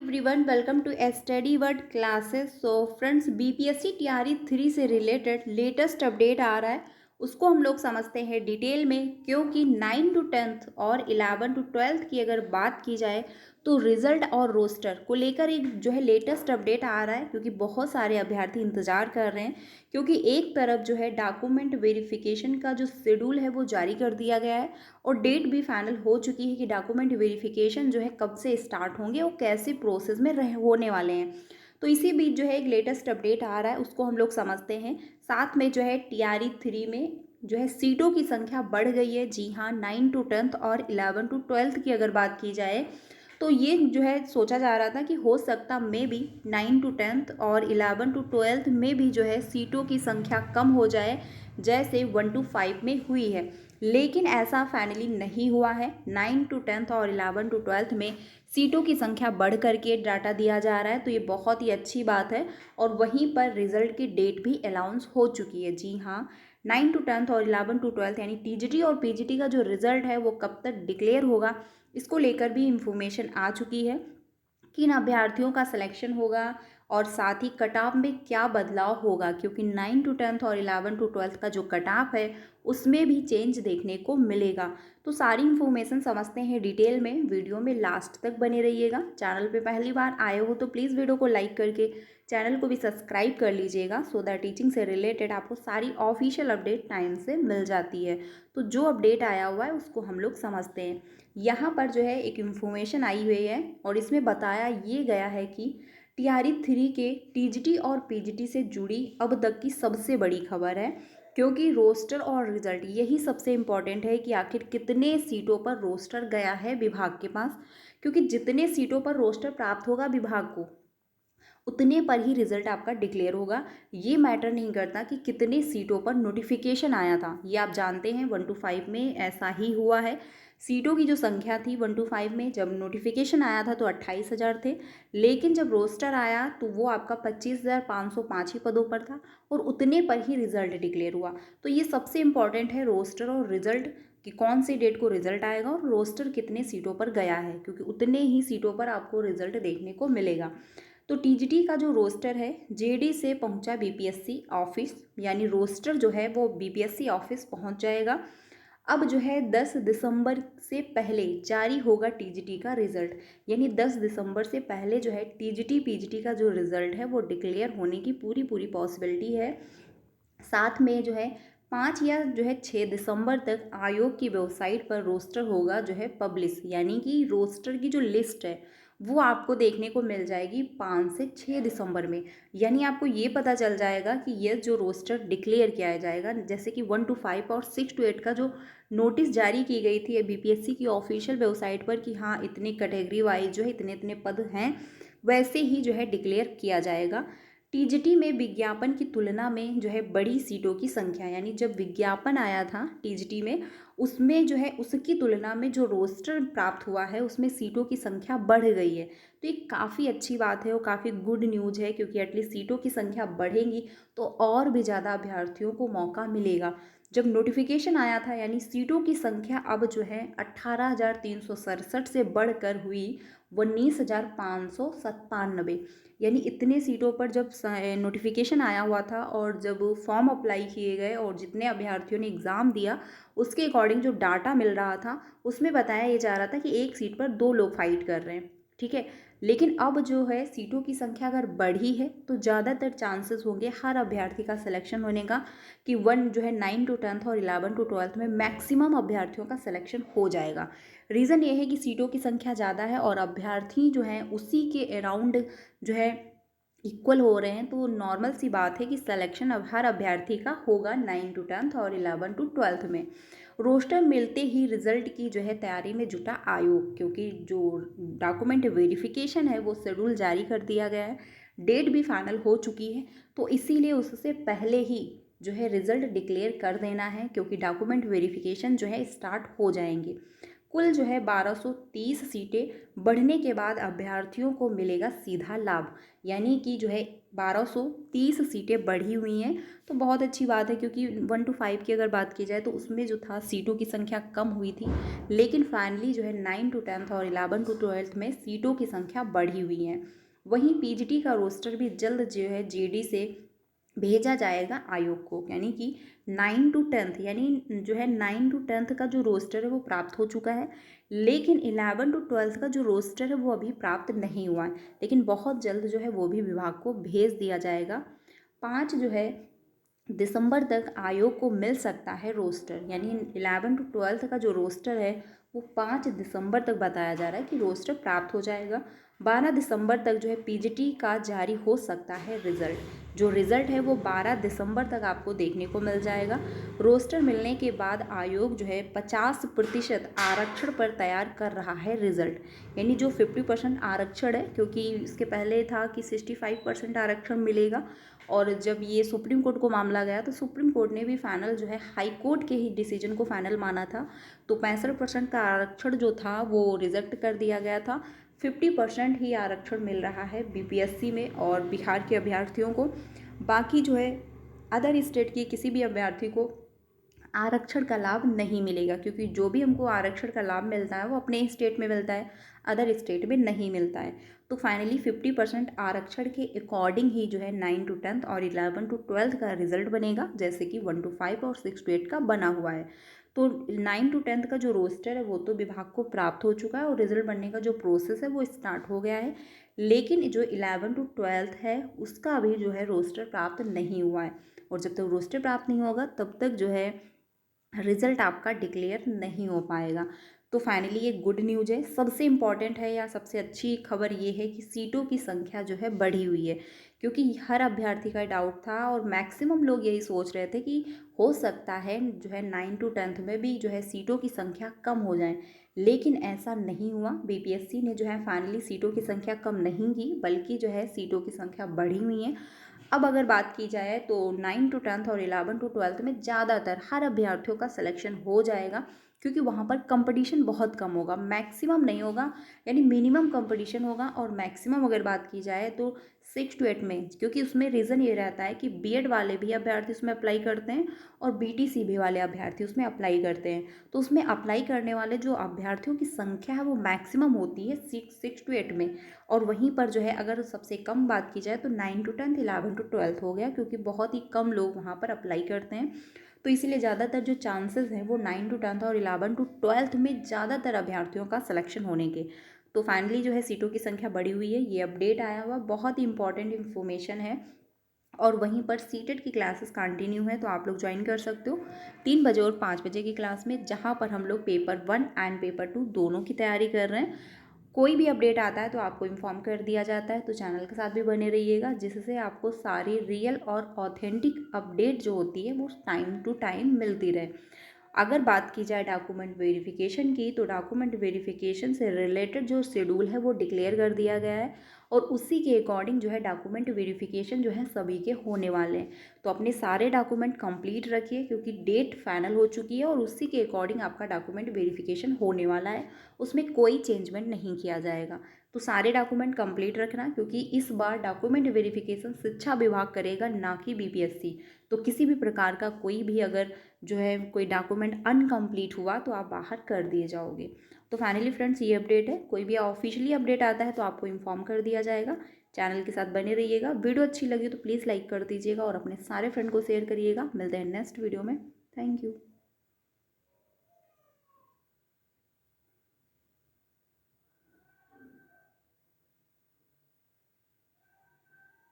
Everyone welcome to study word classes. So friends, BPSC TRE 3 से related latest update आ रहा है, उसको हम लोग समझते हैं डिटेल में। क्योंकि 9 टू 10th और 11 टू 12th की अगर बात की जाए तो रिजल्ट और रोस्टर को लेकर एक जो है लेटेस्ट अपडेट आ रहा है, क्योंकि बहुत सारे अभ्यर्थी इंतजार कर रहे हैं। क्योंकि एक तरफ जो है डॉक्यूमेंट वेरिफिकेशन का जो शेड्यूल है वो जारी कर दिया गया है और डेट भी फाइनल हो चुकी है कि डॉक्यूमेंट वेरिफिकेशन जो है कब से स्टार्ट होंगे और कैसे प्रोसेस में रह होने वाले हैं। तो इसी बीच जो है एक लेटेस्ट अपडेट आ रहा है, उसको हम लोग समझते हैं। साथ में जो है टीआरई 3 में जो है सीटों की संख्या बढ़ गई है। जी हाँ, 9 टू 10th और 11 टू 12th की अगर बात की जाए तो ये जो है सोचा जा रहा था कि हो सकता मे बी 9 टू 10th और 11 टू 12th में भी जो है सीटों की संख्या कम हो जाए, जैसे 1 टू 5 में हुई है। लेकिन ऐसा फाइनली नहीं हुआ है। 9 टू 10th और 11 टू 12th में सीटों की संख्या बढ़ करके डाटा दिया जा रहा है, तो ये बहुत ही अच्छी बात है। और वहीं पर रिजल्ट की डेट भी अनाउंस हो चुकी है। जी हाँ, 9 टू 10th और 11 टू 12th यानी टीजीटी और पीजीटी का जो रिजल्ट है वो कब तक डिक्लेयर होगा, इसको लेकर भी इंफॉर्मेशन आ चुकी है। किन अभ्यर्थियों का सिलेक्शन होगा और साथ ही कट ऑफ में क्या बदलाव होगा, क्योंकि 9 टू 10th और 11 टू 12th का जो कट ऑफ है उसमें भी चेंज देखने को मिलेगा। तो सारी इन्फॉर्मेशन समझते हैं डिटेल में। वीडियो में लास्ट तक बने रहिएगा। चैनल पे पहली बार आए हो तो प्लीज़ वीडियो को लाइक करके चैनल को भी सब्सक्राइब कर लीजिएगा, सो दैट टीचिंग से रिलेटेड आपको सारी ऑफिशियल अपडेट टाइम से मिल जाती है। तो जो अपडेट आया हुआ है उसको हम लोग समझते हैं। यहाँ पर जो है एक इन्फॉर्मेशन आई हुई है और इसमें बताया ये गया है कि टीआरई 3 के टीजीटी और पीजीटी से जुड़ी अब तक की सबसे बड़ी खबर है। क्योंकि रोस्टर और रिजल्ट यही सबसे इम्पॉर्टेंट है कि आखिर कितने सीटों पर रोस्टर गया है विभाग के पास। क्योंकि जितने सीटों पर रोस्टर प्राप्त होगा विभाग को, उतने पर ही रिजल्ट आपका डिक्लेयर होगा। ये मैटर नहीं करता कि कितने सीटों पर नोटिफिकेशन आया था। ये आप जानते हैं 1 टू 5 में ऐसा ही हुआ है। सीटों की जो संख्या थी 1 टू 5 में, जब नोटिफिकेशन आया था तो 28,000 थे। लेकिन जब रोस्टर आया तो वो आपका 25,505 ही पदों पर था और उतने पर ही रिजल्ट डिक्लेयर हुआ। तो ये सबसे इम्पॉर्टेंट है, रोस्टर और रिजल्ट, कि कौन सी डेट को रिजल्ट आएगा और रोस्टर कितने सीटों पर गया है, क्योंकि उतने ही सीटों पर आपको रिजल्ट देखने को मिलेगा। तो टीजीटी का जो रोस्टर है जेडी से पहुंचा बीपीएससी ऑफिस, यानी रोस्टर जो है वो बीपीएससी ऑफिस पहुंच जाएगा। अब जो है 10 दिसंबर से पहले जारी होगा टीजीटी का रिजल्ट, यानी 10 दिसंबर से पहले जो है टीजीटी पीजीटी का जो रिजल्ट है वो डिक्लेयर होने की पूरी पूरी पॉसिबिलिटी है। साथ में जो है 5 या जो है 6 दिसंबर तक आयोग की वेबसाइट पर रोस्टर होगा जो है पब्लिश, यानी कि रोस्टर की जो लिस्ट है वो आपको देखने को मिल जाएगी 5 से 6 दिसंबर में। यानी आपको ये पता चल जाएगा कि ये जो रोस्टर डिक्लेयर किया जाएगा, जैसे कि 1 टू 5 और 6 टू 8 का जो नोटिस जारी की गई थी बीपीएससी की ऑफिशियल वेबसाइट पर कि हाँ इतने कैटेगरी वाइज जो है इतने इतने पद हैं, वैसे ही जो है डिक्लेयर किया जाएगा। टीजीटी में विज्ञापन की तुलना में जो है बड़ी सीटों की संख्या, यानी जब विज्ञापन आया था टीजीटी में उसमें जो है उसकी तुलना में जो रोस्टर प्राप्त हुआ है उसमें सीटों की संख्या बढ़ गई है। तो ये काफ़ी अच्छी बात है और काफ़ी गुड न्यूज़ है, क्योंकि एटलीस्ट सीटों की संख्या बढ़ेगी तो और भी ज़्यादा अभ्यर्थियों को मौका मिलेगा। जब नोटिफिकेशन आया था यानी सीटों की संख्या अब जो है 18,367 से बढ़कर हुई 19,597, यानी इतने सीटों पर जब नोटिफिकेशन आया हुआ था और जब फॉर्म अप्लाई किए गए और जितने अभ्यर्थियों ने एग्ज़ाम दिया उसके अकॉर्डिंग जो डाटा मिल रहा था उसमें बताया ये जा रहा था कि एक सीट पर 2 लोग फाइट कर रहे हैं। ठीक है, लेकिन अब जो है सीटों की संख्या अगर बढ़ी है तो ज़्यादातर चांसेस होंगे हर अभ्यर्थी का सिलेक्शन होने का, कि 1 जो है 9 टू 10th और 11 टू 12th में मैक्सिमम अभ्यर्थियों का सिलेक्शन हो जाएगा। रीज़न ये है कि सीटों की संख्या ज़्यादा है और अभ्यर्थी जो हैं उसी के अराउंड जो है इक्वल हो रहे हैं, तो नॉर्मल सी बात है कि सिलेक्शन अब हर अभ्यर्थी का होगा 9 टू 10th और 11 टू 12th में। रोस्टर मिलते ही रिजल्ट की जो है तैयारी में जुटा आयोग, क्योंकि जो डॉक्यूमेंट वेरिफिकेशन है वो शेड्यूल जारी कर दिया गया है, डेट भी फाइनल हो चुकी है। तो इसीलिए उससे पहले ही जो है रिजल्ट डिक्लेयर कर देना है, क्योंकि डॉक्यूमेंट वेरिफिकेशन जो है स्टार्ट हो जाएंगे। कुल जो है 1230 सीटें बढ़ने के बाद अभ्यर्थियों को मिलेगा सीधा लाभ, यानी कि जो है 1230 सीटें बढ़ी हुई हैं। तो बहुत अच्छी बात है, क्योंकि 1 to 5 की अगर बात की जाए तो उसमें जो था सीटों की संख्या कम हुई थी, लेकिन फाइनली जो है 9 to 10th और 11 to 12th में सीटों की संख्या बढ़ी हुई है। वहीं पीजीटी का रोस्टर भी जल्द जो है जेडी से भेजा जाएगा आयोग को, यानी कि 9 to 10th यानी जो है 9 to 10th का जो रोस्टर है वो प्राप्त हो चुका है, लेकिन 11 to 12th का जो रोस्टर है वो अभी प्राप्त नहीं हुआ है, लेकिन बहुत जल्द जो है वो भी विभाग को भेज दिया जाएगा। 5 जो है दिसंबर तक आयोग को मिल सकता है रोस्टर, यानी 11 to 12th का जो रोस्टर है वो 5 दिसंबर तक बताया जा रहा है कि रोस्टर प्राप्त हो जाएगा। 12 दिसंबर तक जो है पीजीटी का जारी हो सकता है रिजल्ट। जो रिजल्ट है वो 12 दिसंबर तक आपको देखने को मिल जाएगा। रोस्टर मिलने के बाद आयोग जो है 50% आरक्षण पर तैयार कर रहा है रिजल्ट, यानी जो 50% आरक्षण है, क्योंकि इसके पहले था कि 65% आरक्षण मिलेगा, और जब ये सुप्रीम कोर्ट को मामला गया तो सुप्रीम कोर्ट ने भी फाइनल जो है हाई कोर्ट के ही डिसीजन को फाइनल माना था। तो 65% का आरक्षण जो था वो रिजेक्ट कर दिया गया था। 50% ही आरक्षण मिल रहा है बीपीएससी में और बिहार के अभ्यर्थियों को। बाकी जो है अदर स्टेट के किसी भी अभ्यर्थी को आरक्षण का लाभ नहीं मिलेगा, क्योंकि जो भी हमको आरक्षण का लाभ मिलता है वो अपने स्टेट में मिलता है, अदर स्टेट में नहीं मिलता है। तो फाइनली 50% आरक्षण के अकॉर्डिंग ही जो है 9 to 10th और 11 to 12th का रिजल्ट बनेगा, जैसे कि 1 to 5 और 6 to 8 का बना हुआ है। तो 9 to 10th का जो रोस्टर है वो तो विभाग को प्राप्त हो चुका है और रिजल्ट बनने का जो प्रोसेस है वो स्टार्ट हो गया है, लेकिन जो 11 to 12th है उसका अभी जो है रोस्टर प्राप्त नहीं हुआ है, और जब तक रोस्टर प्राप्त नहीं होगा तब तक जो है रिजल्ट आपका डिक्लेयर नहीं हो पाएगा। तो फाइनली ये गुड न्यूज़ है। सबसे इम्पॉर्टेंट है या सबसे अच्छी खबर ये है कि सीटों की संख्या जो है बढ़ी हुई है, क्योंकि हर अभ्यर्थी का डाउट था और मैक्सिमम लोग यही सोच रहे थे कि हो सकता है जो है 9 to 10th में भी जो है सीटों की संख्या कम हो जाए, लेकिन ऐसा नहीं हुआ। बीपीएससी ने जो है फाइनली सीटों की संख्या कम नहीं की, बल्कि जो है सीटों की संख्या बढ़ी हुई है। अब अगर बात की जाए तो 9 to 10th और 11 to 12th में ज़्यादातर हर अभ्यर्थियों का सिलेक्शन हो जाएगा, क्योंकि वहाँ पर कंपटीशन बहुत कम होगा, मैक्सिमम नहीं होगा, यानी मिनिमम कंपटीशन होगा। और मैक्सिमम अगर बात की जाए तो 6 to 8 में, क्योंकि उसमें रीज़न ये रहता है कि बीएड वाले भी अभ्यर्थी उसमें अप्लाई करते हैं और बीटीसीबी वाले अभ्यर्थी उसमें अप्लाई करते हैं। तो उसमें अप्लाई करने वाले जो अभ्यर्थियों की संख्या है वो मैक्सिमम होती है 6 to 8 में, और वहीं पर जो है अगर सबसे कम बात की जाए तो 9 to 10th 11 to 12th हो गया, क्योंकि बहुत ही कम लोग वहाँ पर अप्लाई करते हैं। तो इसीलिए ज़्यादातर जो चांसेस हैं वो 9 to 10th और 11 to 12th में ज़्यादातर अभ्यर्थियों का सिलेक्शन होने के। तो फाइनली जो है सीटों की संख्या बढ़ी हुई है, ये अपडेट आया हुआ बहुत ही इंपॉर्टेंट इन्फॉर्मेशन है। और वहीं पर सीटेट की क्लासेस कंटिन्यू है, तो आप लोग ज्वाइन कर सकते हो 3 बजे और 5 बजे की क्लास में, जहाँ पर हम लोग पेपर 1 एंड पेपर 2 दोनों की तैयारी कर रहे हैं। कोई भी अपडेट आता है तो आपको इन्फॉर्म कर दिया जाता है, तो चैनल के साथ भी बने रहिएगा, जिससे आपको सारी रियल और ऑथेंटिक अपडेट जो होती है वो टाइम टू टाइम मिलती रहे। अगर बात की जाए डॉक्यूमेंट वेरिफिकेशन की, तो डॉक्यूमेंट वेरिफिकेशन से रिलेटेड जो शेड्यूल है वो डिक्लेयर कर दिया गया है, और उसी के अकॉर्डिंग जो है डॉक्यूमेंट वेरिफिकेशन जो है सभी के होने वाले हैं। तो अपने सारे डॉक्यूमेंट कंप्लीट रखिए, क्योंकि डेट फाइनल हो चुकी है और उसी के अकॉर्डिंग आपका डॉक्यूमेंट वेरिफिकेशन होने वाला है, उसमें कोई चेंजमेंट नहीं किया जाएगा। तो सारे डॉक्यूमेंट कंप्लीट रखना, क्योंकि इस बार डॉक्यूमेंट वेरिफिकेशन शिक्षा विभाग करेगा, ना कि बीपीएससी। तो किसी भी प्रकार का कोई भी अगर जो है कोई डॉक्यूमेंट अनकम्प्लीट हुआ तो आप बाहर कर दिए जाओगे। तो फाइनली फ्रेंड्स ये अपडेट है, कोई भी ऑफिशियली अपडेट आता है तो आपको इन्फॉर्म कर दिया जाएगा। चैनल के साथ बने रहिएगा। वीडियो अच्छी लगी तो प्लीज़ लाइक कर दीजिएगा और अपने सारे फ्रेंड को शेयर करिएगा। मिलते हैं नेक्स्ट वीडियो में। Thank you.